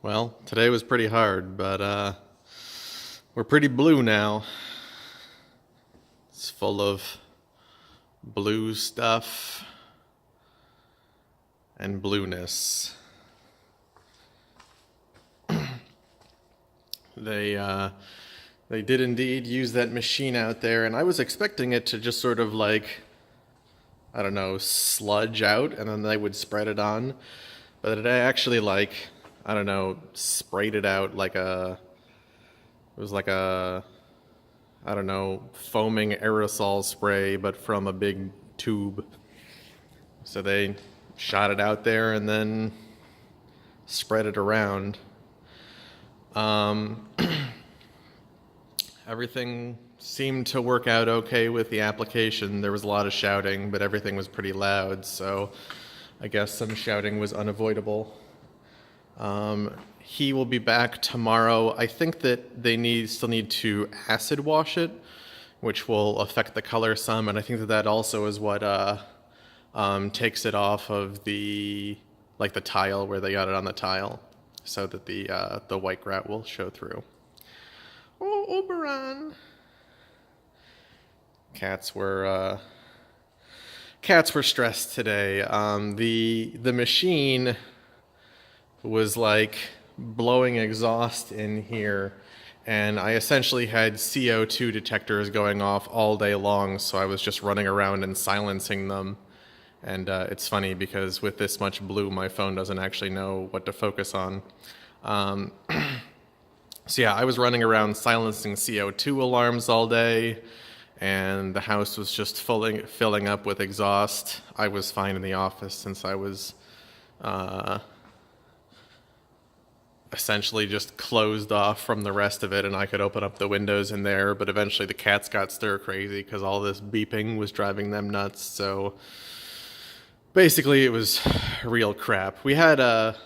Well, today was pretty hard, but we're pretty blue now. It's full of blue stuff and blueness. They did indeed use that machine out there, and I was expecting it to just sort of like, I don't know, sludge out, and then they would spread it on. But it actually I don't know, sprayed it out like it was like a, I don't know, foaming aerosol spray, but from a big tube. So they shot it out there and then spread it around. Everything seemed to work out okay with the application. There was a lot of shouting, but everything was pretty loud, so I guess some shouting was unavoidable. He will be back tomorrow. I think that they still need to acid wash it, which will affect the color some, and I think that also is what takes it off of the tile where they got it on the tile, so that the white grout will show through. Oh, Oberon! Cats were stressed today. The machine was like blowing exhaust in here, and I essentially had CO2 detectors going off all day long, so I was just running around and silencing them. And it's funny because with this much blue, my phone doesn't actually know what to focus on. So yeah, I was running around silencing CO2 alarms all day, and the house was just filling up with exhaust. I was fine in the office since I was essentially just closed off from the rest of it, and I could open up the windows in there, but eventually the cats got stir crazy because all this beeping was driving them nuts. So basically it was real crap. We had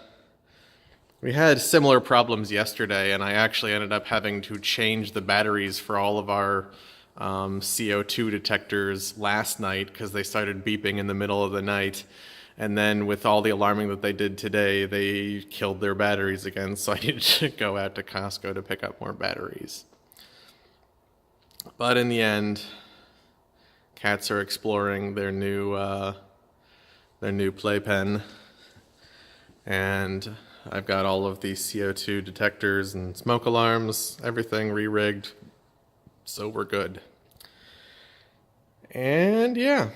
similar problems yesterday, and I actually ended up having to change the batteries for all of our CO2 detectors last night because they started beeping in the middle of the night. And then with all the alarming that they did today, they killed their batteries again, so I needed to go out to Costco to pick up more batteries. But in the end, cats are exploring their new playpen, and I've got all of these CO2 detectors and smoke alarms, everything re-rigged, so we're good. And yeah.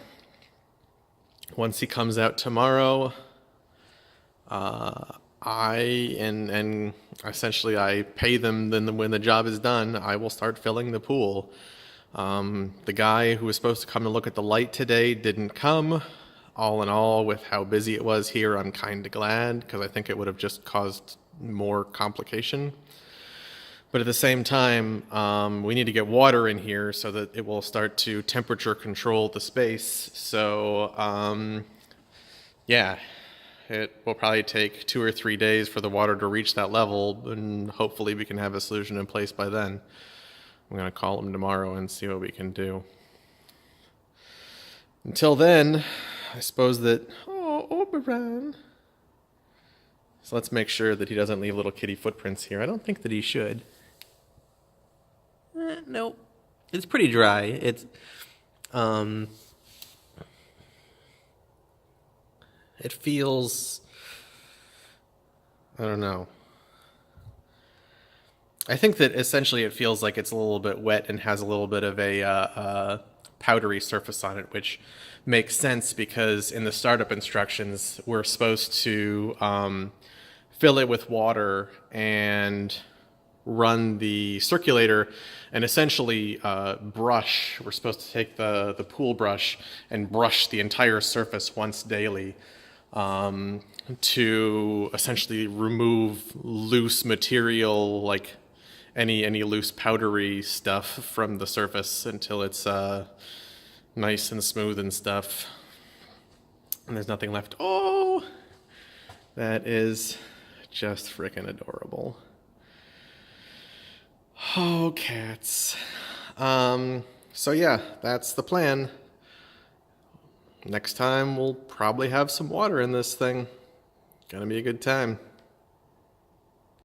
Once he comes out tomorrow, I essentially I pay them. Then when the job is done, I will start filling the pool. The guy who was supposed to come and look at the light today didn't come. All in all, with how busy it was here, I'm kind of glad because I think it would have just caused more complication. But at the same time, we need to get water in here so that it will start to temperature control the space. So, yeah, it will probably take 2 or 3 days for the water to reach that level, and hopefully we can have a solution in place by then. I'm going to call him tomorrow and see what we can do. Until then, I suppose that, Oberon. So let's make sure that he doesn't leave little kitty footprints here. I don't think that he should. Nope. It's pretty dry. It feels, I don't know. I think that essentially it feels like it's a little bit wet and has a little bit of a powdery surface on it, which makes sense because in the startup instructions, we're supposed to fill it with water and run the circulator and essentially brush. We're supposed to take the pool brush and brush the entire surface once daily to essentially remove loose material, like any loose powdery stuff from the surface until it's nice and smooth and stuff. And there's nothing left. Oh, that is just frickin' adorable. Oh, cats. So yeah, that's the plan. Next time we'll probably have some water in this thing. Gonna be a good time.